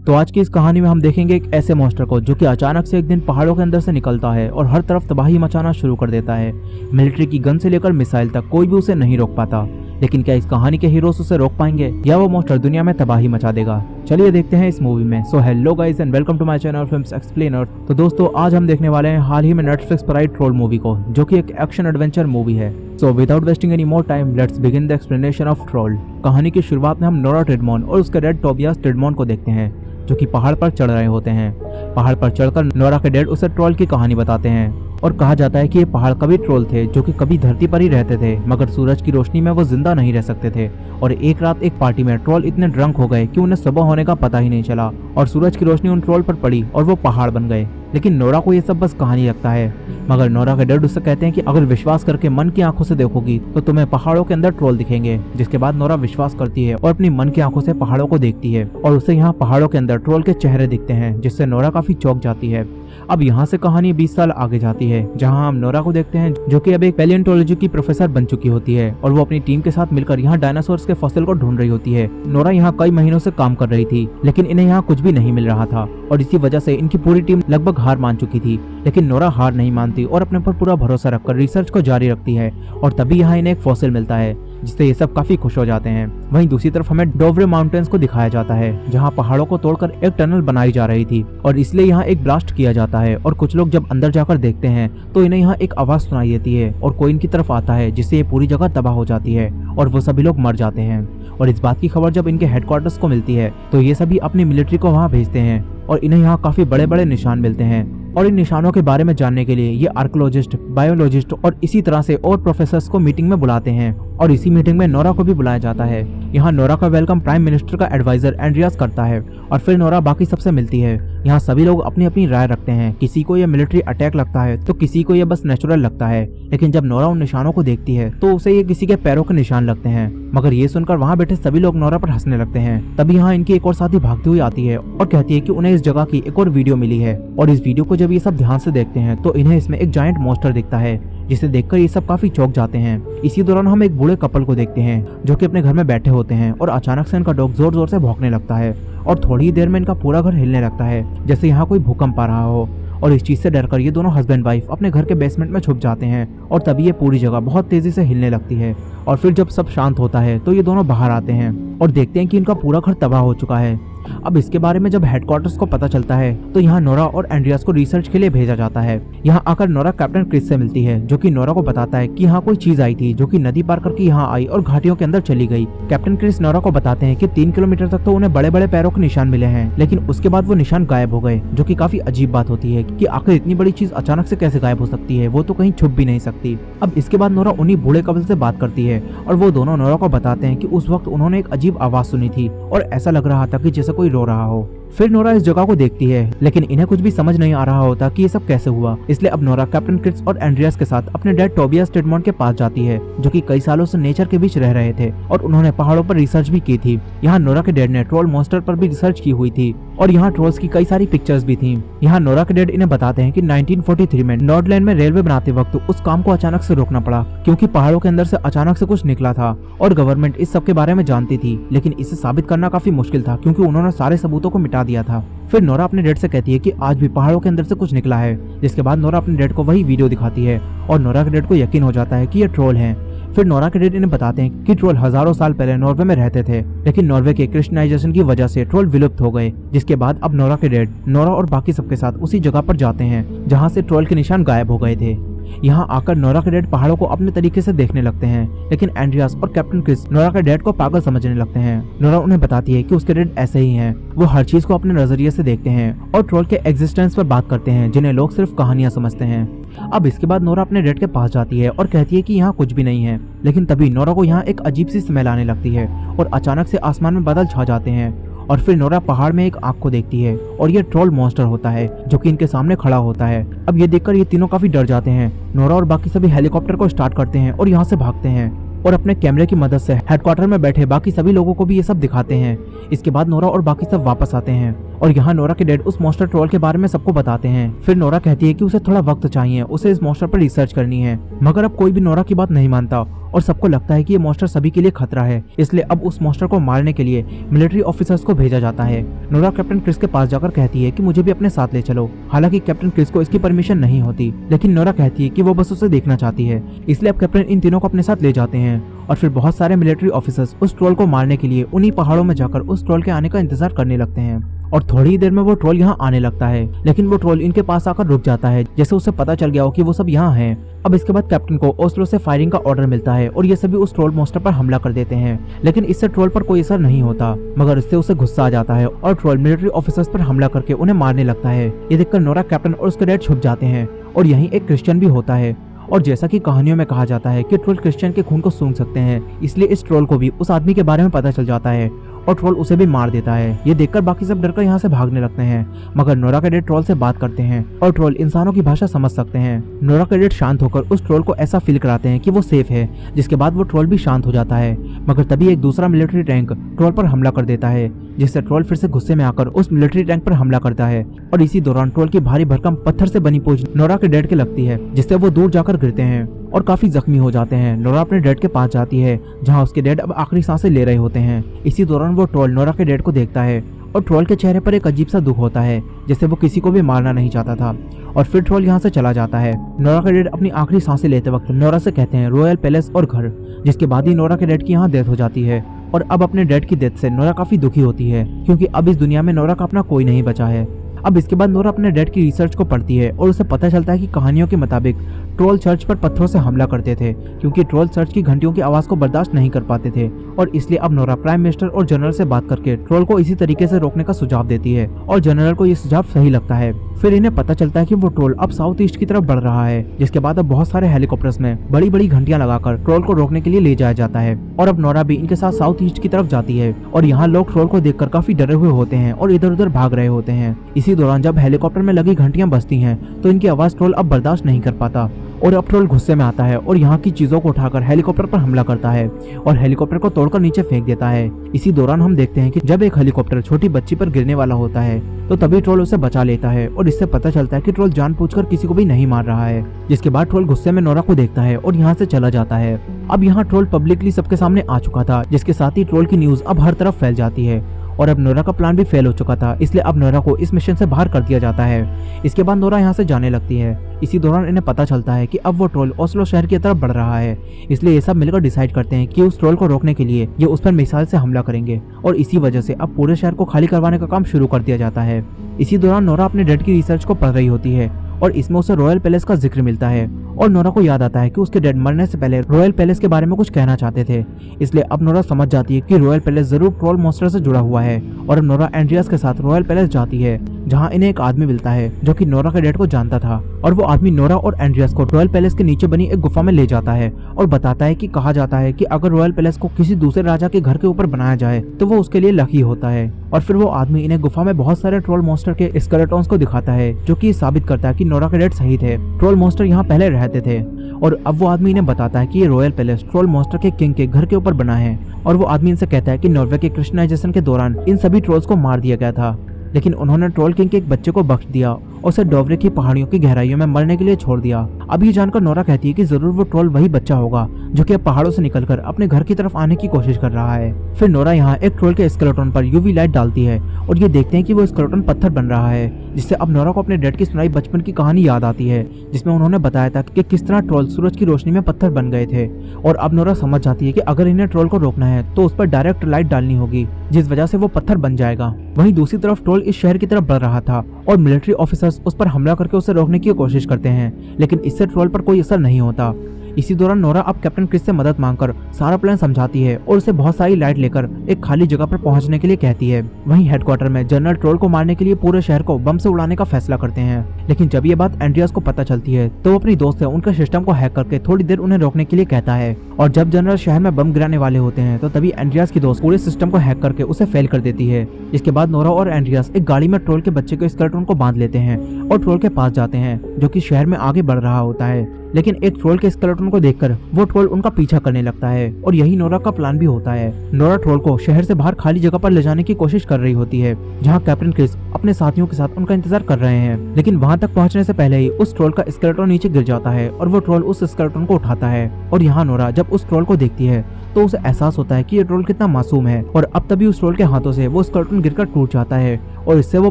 तो आज की इस कहानी में हम देखेंगे एक ऐसे मॉन्स्टर को जो कि अचानक से एक दिन पहाड़ों के अंदर से निकलता है और हर तरफ तबाही मचाना शुरू कर देता है। मिलिट्री की गन से लेकर मिसाइल तक कोई भी उसे नहीं रोक पाता। लेकिन क्या इस कहानी के हीरोज उसे रोक पाएंगे या वो मॉन्स्टर दुनिया में तबाही मचा देगा? चलिए देखते हैं इस मूवी में। So hello guys and welcome to my channel films explainer. तो दोस्तों आज हम देखने वाले हैं हाल ही में नेटफ्लिक्स पर आई ट्रोल मूवी को, जो कि एक एक्शन एडवेंचर मूवी है। So without wasting any more time let's begin the explanation of troll. कहानी की शुरुआत में हम नोरा टिडमॉन और उसके डैड टोबियास टिडमॉन को देखते हैं, जो कि पहाड़ पर चढ़ रहे होते हैं। पहाड़ पर चढ़कर नोरा के डैड उसे ट्रोल की कहानी बताते हैं और कहा जाता है कि ये पहाड़ कभी ट्रोल थे जो कि कभी धरती पर ही रहते थे, मगर सूरज की रोशनी में वो जिंदा नहीं रह सकते थे। और एक रात एक पार्टी में ट्रोल इतने ड्रंक हो गए कि उन्हें सुबह होने का पता ही नहीं चला और सूरज की रोशनी उन ट्रोल पर पड़ी और वो पहाड़ बन गए। लेकिन नोरा को ये सब बस कहानी लगता है, मगर नोरा के डैड उससे कहते हैं कि अगर विश्वास करके मन की आंखों से देखोगी तो तुम्हें पहाड़ों के अंदर ट्रोल दिखेंगे। जिसके बाद नोरा विश्वास करती है और अपनी मन की आंखों से पहाड़ों को देखती है और उसे यहाँ पहाड़ों के अंदर ट्रोल के चेहरे दिखते हैं, जिससे नोरा काफी चौंक जाती है। अब यहाँ से कहानी 20 साल आगे जाती है, जहाँ हम नोरा को देखते हैं जो कि अब एक पैलियोंटोलॉजी की प्रोफेसर बन चुकी होती है और वो अपनी टीम के साथ मिलकर यहाँ डायनासोर्स के फॉसिल को ढूंढ रही होती है। नोरा यहाँ कई महीनों से काम कर रही थी, लेकिन इन्हें यहाँ कुछ भी नहीं मिल रहा था और इसी वजह से इनकी पूरी टीम लगभग हार मान चुकी थी। लेकिन नोरा हार नहीं मानती और अपने पर पूरा भरोसा रखकर रिसर्च को जारी रखती है और तभी यहाँ इन्हें एक फॉसिल मिलता है, जिससे ये सब काफी खुश हो जाते हैं। वहीं दूसरी तरफ हमें डोवरे माउंटेन्स को दिखाया जाता है, जहां पहाड़ों को तोड़कर एक टनल बनाई जा रही थी और इसलिए यहाँ एक ब्लास्ट किया जाता है। और कुछ लोग जब अंदर जाकर देखते हैं तो इन्हें यहाँ एक आवाज सुनाई देती है और कोई इनकी तरफ आता है, जिससे ये पूरी जगह तबाह हो जाती है और वो सभी लोग मर जाते हैं। और इस बात की खबर जब इनके हेडक्वार्टर्स को मिलती है तो ये सभी अपनी मिलिट्री को वहाँ भेजते हैं और इन्हें यहाँ काफी बड़े बड़े निशान मिलते हैं। और इन निशानों के बारे में जानने के लिए ये आर्कियोलॉजिस्ट, बायोलॉजिस्ट और इसी तरह से और प्रोफेसर्स को मीटिंग में बुलाते हैं और इसी मीटिंग में नोरा को भी बुलाया जाता है। यहाँ नोरा का वेलकम प्राइम मिनिस्टर का एडवाइजर एंड्रियास करता है और फिर नोरा बाकी सबसे मिलती है। यहाँ सभी लोग अपनी अपनी राय रखते हैं, किसी को यह मिलिट्री अटैक लगता है तो किसी को यह बस नेचुरल लगता है। लेकिन जब नोरा उन निशानों को देखती है तो उसे ये किसी के पैरों के निशान लगते हैं, मगर ये सुनकर वहाँ बैठे सभी लोग नोरा पर हंसने लगते हैं। तभी यहाँ इनकी एक और साथी भागती हुई आती है और कहती है कि उन्हें इस जगह की एक और वीडियो मिली है और इस वीडियो को जब ये सब ध्यान से देखते हैं तो इन्हें इसमें एक जायंट मॉन्स्टर दिखता है, जिसे देखकर ये सब काफी चौंक जाते हैं। इसी दौरान हम एक बूढ़े कपल को देखते हैं जो कि अपने घर में बैठे होते हैं और अचानक से इनका डॉग जोर जोर से भौंकने लगता है और थोड़ी ही देर में इनका पूरा घर हिलने लगता है, जैसे यहाँ कोई भूकंप आ रहा हो। और इस चीज से डरकर ये दोनों हस्बैंड वाइफ अपने घर के बेसमेंट में छुप जाते हैं और तभी ये पूरी जगह बहुत तेजी से हिलने लगती है। और फिर जब सब शांत होता है तो ये दोनों बाहर आते हैं और देखते हैं कि इनका पूरा घर तबाह हो चुका है। अब इसके बारे में जब हेडक्वार्टर्स को पता चलता है तो यहाँ नोरा और एंड्रियास को रिसर्च के लिए भेजा जाता है। यहाँ आकर नोरा कैप्टन क्रिस से मिलती है, जो कि नोरा को बताता है कि यहाँ कोई चीज आई थी जो कि नदी पार करके यहाँ आई और घाटियों के अंदर चली गई। कैप्टन क्रिस नोरा को बताते हैं कि 3 किलोमीटर तक तो उन्हें बड़े बड़े पैरों के निशान मिले हैं, लेकिन उसके बाद वो निशान गायब हो गए, जो कि काफी अजीब बात होती है कि आखिर इतनी बड़ी चीज अचानक से कैसे गायब हो सकती है, वो तो कहीं छुप भी नहीं सकती। अब इसके बाद नोरा उन्हीं बूढ़े कपल से बात करती है और वो दोनों नोरा को बताते हैं कि उस वक्त उन्होंने एक अजीब आवाज सुनी थी और ऐसा लग रहा था कि जैसे कोई रो रहा हो। फिर नोरा इस जगह को देखती है, लेकिन इन्हें कुछ भी समझ नहीं आ रहा होता कि ये सब कैसे हुआ। इसलिए अब नोरा कैप्टन क्रिस और एंड्रियास के साथ अपने डैड टोबियास टिडमॉन के पास जाती है, जो कि कई सालों से नेचर के बीच रह रहे थे और उन्होंने पहाड़ों पर रिसर्च भी की थी। यहाँ नोरा के डैड ने ट्रोल मॉन्स्टर पर भी रिसर्च की हुई थी और यहाँ ट्रोल्स की कई सारी पिक्चर्स भी थी। यहाँ नोरा के डैड इन्हें बताते हैं कि 1943 में नॉर्डलैंड में रेलवे बनाते वक्त उस काम को अचानक से रोकना पड़ा, क्योंकि पहाड़ों के अंदर से अचानक से कुछ निकला था और गवर्नमेंट इस सब के बारे में जानती थी, लेकिन इसे साबित करना काफी मुश्किल था क्योंकि उन्होंने सारे सबूतों को मिटा दिया था। फिर नोरा अपने डैड से कहती है कि आज भी पहाड़ों के अंदर से कुछ निकला है, जिसके बाद नोरा अपने डैड को वही वीडियो दिखाती है और नोरा के डैड को यकीन हो जाता है कि ये ट्रोल हैं। फिर नोरा के डैड इन्हें बताते हैं कि ट्रोल हजारों साल पहले नॉर्वे में रहते थे, लेकिन नॉर्वे के क्रिश्चियनाइजेशन की वजह से ट्रोल विलुप्त हो गए। जिसके बाद अब नोरा के डैड नोरा और बाकी सबके साथ उसी जगह पर जाते हैं जहाँ से ट्रोल के निशान गायब हो गए थे। यहाँ आकर नोरा के डैड पहाड़ों को अपने तरीके से देखने लगते हैं, लेकिन एंड्रियास और कैप्टन क्रिस नोरा के डैड को पागल समझने लगते हैं। नोरा उन्हें बताती है कि उसके डैड ऐसे ही हैं, वो हर चीज को अपने नजरिए से देखते हैं और ट्रोल के एग्जिस्टेंस पर बात करते हैं, जिन्हें लोग सिर्फ कहानियां समझते हैं। अब इसके बाद नोरा अपने डैड के पास जाती है और कहती है कि यहाँ कुछ भी नहीं है, लेकिन तभी नोरा को यहाँ एक अजीब सी स्मेल आने लगती है और अचानक से आसमान में बादल छा जाते हैं और फिर नोरा पहाड़ में एक आग को देखती है और ये ट्रोल मॉन्स्टर होता है, जो कि इनके सामने खड़ा होता है। अब ये देखकर ये तीनों काफी डर जाते हैं। नोरा और बाकी सभी हेलीकॉप्टर को स्टार्ट करते हैं और यहाँ से भागते हैं और अपने कैमरे की मदद से हेडक्वार्टर में बैठे बाकी सभी लोगों को भी ये सब दिखाते हैं। इसके बाद नोरा और बाकी सब वापस आते हैं और यहाँ नोरा के डैड उस मॉन्स्टर ट्रोल के बारे में सबको बताते हैं। फिर नोरा कहती है कि उसे थोड़ा वक्त चाहिए, उसे इस मॉन्स्टर पर रिसर्च करनी है। मगर अब कोई भी नोरा की बात नहीं मानता और सबको लगता है कि ये मॉन्स्टर सभी के लिए खतरा है, इसलिए अब उस मॉन्स्टर को मारने के लिए मिलिट्री ऑफिसर्स को भेजा जाता है। नोरा कैप्टन क्रिस के पास जाकर कहती है कि मुझे भी अपने साथ ले चलो। हालांकि कैप्टन क्रिस को इसकी परमिशन नहीं होती, लेकिन नोरा कहती है कि वो बस उसे देखना चाहती है, इसलिए अब कैप्टन इन तीनों को अपने साथ ले जाते हैं। और फिर बहुत सारे मिलिट्री ऑफिसर्स उस ट्रोल को मारने के लिए उन्हीं पहाड़ों में जाकर उस ट्रोल के आने का इंतजार करने लगते हैं। और थोड़ी ही देर में वो ट्रोल यहाँ आने लगता है, लेकिन वो ट्रोल इनके पास आकर रुक जाता है, जैसे उसे पता चल गया हो कि वो सब यहाँ हैं। अब इसके बाद कैप्टन को ओस्लो से फायरिंग का ऑर्डर मिलता है और ये सभी उस ट्रोल मॉन्स्टर पर हमला कर देते हैं, लेकिन इससे ट्रोल पर कोई असर नहीं होता। मगर इससे उसे गुस्सा आ जाता है और ट्रोल मिलिट्री ऑफिसर्स पर हमला करके उन्हें मारने लगता है। ये देखकर नोरा, कैप्टन और उसके डैड छुप जाते हैं और यहीं एक क्रिश्चियन भी होता है। और जैसा कि कहानियों में कहा जाता है कि ट्रोल क्रिश्चियन के खून को सूंघ सकते हैं, इसलिए इस ट्रोल को भी उस आदमी के बारे में पता चल जाता है और ट्रोल उसे भी मार देता है। ये देखकर बाकी सब डरकर यहाँ से भागने लगते हैं, मगर नोरा के डैड ट्रोल से बात करते हैं और ट्रोल इंसानों की भाषा समझ सकते हैं। नोरा के डैड शांत होकर उस ट्रोल को ऐसा फील कराते हैं कि वो सेफ है, जिसके बाद वो ट्रोल भी शांत हो जाता है। मगर तभी एक दूसरा मिलिट्री टैंक ट्रोल पर हमला कर देता है, जिससे ट्रोल फिर से गुस्से में आकर उस मिलिट्री टैंक पर हमला करता है। और इसी दौरान ट्रोल की भारी भरकम पत्थर से बनी पूंछ नोरा के डैड के लगती है, जिससे वो दूर जाकर गिरते हैं और काफी जख्मी हो जाते हैं। नोरा अपने डैड के पास जाती है, जहाँ उसके डैड अब आखिरी सांसें ले रहे होते हैं। इसी दौरान वो ट्रोल नोरा के डैड को देखता है और ट्रोल के चेहरे पर एक अजीब सा दुख होता है, जैसे वो किसी को भी मारना नहीं चाहता था। और फिर ट्रोल यहाँ से चला जाता है। नोरा के डैड अपनी आखिरी सांसें लेते वक्त नोरा से कहते हैं रॉयल पैलेस और घर, जिसके बाद ही नोरा के डैड की यहाँ डेथ हो जाती है। और अब अपने डैड की डेथ से नोरा काफी दुखी होती है, क्योंकि अब इस दुनिया में नोरा का अपना कोई नहीं बचा है। अब इसके बाद नोरा अपने डैड की रिसर्च को पढ़ती है और उसे पता चलता है कि कहानियों के मुताबिक ट्रोल चर्च पर पत्थरों से हमला करते थे, क्योंकि ट्रोल चर्च की घंटियों की आवाज को बर्दाश्त नहीं कर पाते थे। और इसलिए अब नोरा प्राइम मिनिस्टर और जनरल से बात करके ट्रोल को इसी तरीके से रोकने का सुझाव देती है और जनरल को ये सुझाव सही लगता है। फिर इन्हें पता चलता है कि वो ट्रोल अब साउथ ईस्ट की तरफ बढ़ रहा है, जिसके बाद अब बहुत सारे हेलीकॉप्टर्स में बड़ी बड़ी घंटियां लगाकर ट्रोल को रोकने के लिए ले जाया जाता है। और अब नोरा भी इनके साथ साउथ ईस्ट की तरफ जाती है और यहाँ लोग ट्रोल को देखकर काफी डरे हुए होते हैं और इधर उधर भाग रहे होते हैं। इसी दौरान जब हेलीकॉप्टर में लगी घंटियां बजती हैं, तो इनकी आवाज ट्रोल अब बर्दाश्त नहीं कर पाता और अब ट्रोल गुस्से में आता है और यहाँ की चीजों को उठाकर हेलीकॉप्टर पर हमला करता है और हेलीकॉप्टर को तोड़कर नीचे फेंक देता है। इसी दौरान हम देखते हैं कि जब एक हेलीकॉप्टर छोटी बच्ची पर गिरने वाला होता है, तो तभी ट्रोल उसे बचा लेता है और इससे पता चलता है कि ट्रोल जानबूझकर किसी को भी नहीं मार रहा है। जिसके बाद ट्रोल गुस्से में नोरा को देखता है और यहाँ से चला जाता है। अब यहाँ ट्रोल पब्लिकली सबके सामने आ चुका था, जिसके साथ ही ट्रोल की न्यूज अब हर तरफ फैल जाती है और अब नोरा का प्लान भी फेल हो चुका था, इसलिए अब नोरा को इस मिशन से बाहर कर दिया जाता है। इसके बाद नोरा यहाँ से जाने लगती है। इसी दौरान इन्हें पता चलता है कि अब वो ट्रोल ओस्लो शहर की तरफ बढ़ रहा है, इसलिए ये सब मिलकर डिसाइड करते हैं कि उस ट्रोल को रोकने के लिए ये उस पर मिसाइल से हमला करेंगे और इसी वजह से अब पूरे शहर को खाली करवाने का काम शुरू कर दिया जाता है। इसी दौरान नोरा अपने डैड की रिसर्च को पढ़ रही होती है और इसमें उसे रॉयल पैलेस का जिक्र मिलता है और नोरा को याद आता है कि उसके डैड मरने से पहले रॉयल पैलेस के बारे में कुछ कहना चाहते थे। इसलिए अब नोरा समझ जाती है कि रॉयल पैलेस जरूर ट्रोल मॉन्स्टर से जुड़ा हुआ है और अब नोरा एंड्रियास के साथ रॉयल पैलेस जाती है, जहां इन्हें एक आदमी मिलता है जो कि नोरा के डैड को जानता था। और वो आदमी नोरा और एंड्रियास को रॉयल पैलेस के नीचे बनी एक गुफा में ले जाता है और बताता है कि कहा जाता है कि अगर रॉयल पैलेस को किसी दूसरे राजा के घर के ऊपर बनाया जाए तो वो उसके लिए लकी होता है। और फिर वो आदमी इन्हें गुफा में बहुत सारे ट्रोल मॉन्स्टर के स्केलेटन्स को दिखाता है, जो कि साबित करता है कि नोरा के डैड सही थे, ट्रोल मॉन्स्टर यहाँ पहले रहते थे। और अब वो आदमी इन्हें बताता है कि ये रॉयल पैलेस ट्रोल मॉन्स्टर के किंग के घर के ऊपर बना है। और वो आदमी इनसे कहता है कि नॉर्वे के क्रिश्चियनाइजेशन के दौरान इन सभी ट्रोल्स को मार दिया गया था, लेकिन उन्होंने ट्रोल किंग के एक बच्चे को बख्श दिया और उसे डोवरे की पहाड़ियों की गहराइयों में मरने के लिए छोड़ दिया। अब ये जानकर नोरा कहती है कि जरूर वो ट्रोल वही बच्चा होगा जो कि अब पहाड़ों से निकलकर अपने घर की तरफ आने की कोशिश कर रहा है। फिर नोरा यहाँ एक ट्रोल के स्केलेटन पर यूवी लाइट डालती है और ये देखते हैं कि वो स्केलेटन पत्थर बन रहा है, जिससे अब नोरा को अपने डैड की सुनाई बचपन की कहानी याद आती है, जिसमें उन्होंने बताया था कि किस तरह ट्रोल सूरज की रोशनी में पत्थर बन गए थे। और अब नोरा समझ जाती है कि अगर इन्हें ट्रोल को रोकना है तो उस पर डायरेक्ट लाइट डालनी होगी, जिस वजह से वो पत्थर बन जाएगा। वहीं दूसरी तरफ ट्रोल इस शहर की तरफ बढ़ रहा था और मिलिट्री ऑफिसर्स उस पर हमला करके उसे रोकने की कोशिश करते हैं, लेकिन इससे ट्रोल पर कोई असर नहीं होता। इसी दौरान नोरा अब कैप्टन क्रिस से मदद मांगकर सारा प्लान समझाती है और उसे बहुत सारी लाइट लेकर एक खाली जगह पर पहुंचने के लिए कहती है। वहीं हेडक्वार्टर में जनरल ट्रोल को मारने के लिए पूरे शहर को बम से उड़ाने का फैसला करते हैं, लेकिन जब ये बात एंड्रियास को पता चलती है तो वो अपनी दोस्त से उनके सिस्टम को हैक करके थोड़ी देर उन्हें रोकने के लिए कहता है। और जब जनरल शहर में बम गिराने वाले होते हैं तो तभी एंड्रियास की दोस्त पूरे सिस्टम को हैक करके उसे फेल कर देती है। इसके बाद नोरा और एंड्रियास एक गाड़ी में ट्रोल के बच्चे के स्केलेटन को बांध लेते हैं और ट्रोल के पास जाते हैं, जो कि शहर में आगे बढ़ रहा होता है। लेकिन एक ट्रोल के स्केलेटन को देखकर वो ट्रोल उनका पीछा करने लगता है और यही नोरा का प्लान भी होता है। नोरा ट्रोल को शहर से बाहर खाली जगह पर ले जाने की कोशिश कर रही होती है, जहाँ कैप्टन क्रिस अपने साथियों के साथ उनका इंतजार कर रहे हैं। लेकिन वहाँ तक पहुँचने से पहले ही उस ट्रोल का स्केलेटन नीचे गिर जाता है और वो ट्रोल उस स्केलेटन को उठाता है। और यहाँ नोरा जब उस ट्रोल को देखती है तो उसे एहसास होता है कि ये ट्रोल कितना मासूम है, और अब तभी उस ट्रोल के हाथों से वो स्केलेटन गिरकर टूट जाता है। और इससे वो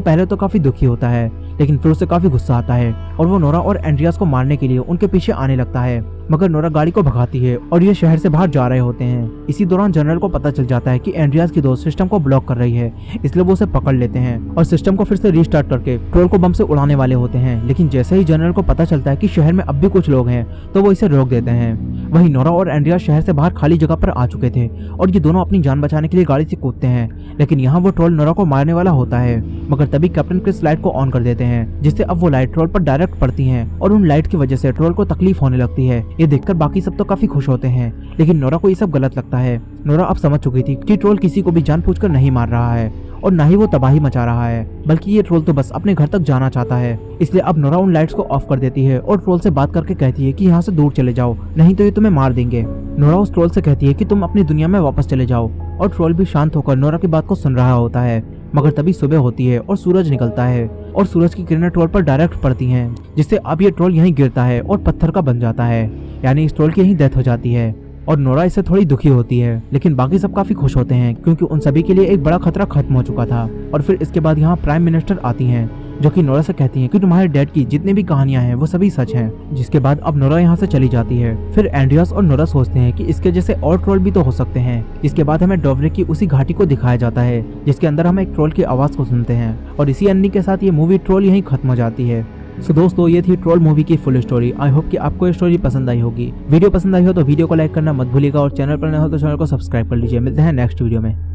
पहले तो काफी दुखी होता है, लेकिन फिर उसे काफी गुस्सा आता है और वो नोरा और एंड्रियास को मारने के लिए उनके पीछे आने लगता है। मगर नोरा गाड़ी को भगाती है और ये शहर से बाहर जा रहे होते हैं। इसी दौरान जनरल को पता चल जाता है कि एंड्रियास की दोस्त सिस्टम को ब्लॉक कर रही है, इसलिए वो उसे पकड़ लेते हैं और सिस्टम को फिर से रीस्टार्ट करके ट्रोल को बम से उड़ाने वाले होते हैं। लेकिन जैसे ही जनरल को पता चलता है कि शहर में अब भी कुछ लोग हैं तो वो इसे रोक देते हैं। वहीं नोरा और एंड्रियास शहर से बाहर खाली जगह पर आ चुके थे और ये दोनों अपनी जान बचाने के लिए गाड़ी से कूदते हैं, लेकिन यहाँ वो ट्रोल नोरा को मारने वाला होता है। मगर तभी कैप्टन क्रिस लाइट को ऑन कर देते हैं, जिससे अब वो लाइट ट्रोल पर डायरेक्ट पड़ती है और उन लाइट की वजह से ट्रोल को तकलीफ होने लगती है। ये देखकर बाकी सब तो काफी खुश होते हैं, लेकिन नोरा को ये सब गलत लगता है। नोरा अब समझ चुकी थी कि ट्रोल किसी को भी जानबूझकर नहीं मार रहा है और ना ही वो तबाही मचा रहा है, बल्कि ये ट्रोल तो बस अपने घर तक जाना चाहता है। इसलिए अब नोरा उन लाइट्स को ऑफ कर देती है और ट्रोल से बात करके कहती है कि यहाँ से दूर चले जाओ, नहीं तो ये तुम्हें मार देंगे। नोरा उस ट्रोल से कहती है कि तुम अपनी दुनिया में वापस चले जाओ, और ट्रोल भी शांत होकर नोरा की बात को सुन रहा होता है। मगर तभी सुबह होती है और सूरज निकलता है और सूरज की किरणें ट्रोल पर डायरेक्ट पड़ती हैं, जिससे अब ये ट्रोल यहीं गिरता है और पत्थर का बन जाता है, यानी इस ट्रोल की यहीं डेथ हो जाती है। और नोरा इससे थोड़ी दुखी होती है, लेकिन बाकी सब काफी खुश होते हैं क्योंकि उन सभी के लिए एक बड़ा खतरा खत्म हो चुका था। और फिर इसके बाद यहाँ प्राइम मिनिस्टर आती हैं, जो कि नोरा से कहती हैं कि तुम्हारे डैड की जितनी भी कहानियां हैं वो सभी सच हैं। जिसके बाद अब नोरा यहाँ से चली जाती है। फिर एंड्रियास और नोरा सोचते हैं कि इसके जैसे और ट्रोल भी तो हो सकते हैं। इसके बाद हमें डोवरेक की उसी घाटी को दिखाया जाता है, जिसके अंदर हम एक ट्रोल की आवाज को सुनते हैं, और इसी एंडिंग के साथ ये मूवी ट्रोल यहीं खत्म हो जाती है। सो दोस्तों, ये थी ट्रोल मूवी की फुल स्टोरी। आई होप कि आपको ये स्टोरी पसंद आई होगी। वीडियो पसंद आई हो तो वीडियो को लाइक करना मत भूलिएगा और चैनल पर नए हो तो चैनल को सब्सक्राइब कर लीजिए। मिलते हैं नेक्स्ट वीडियो में।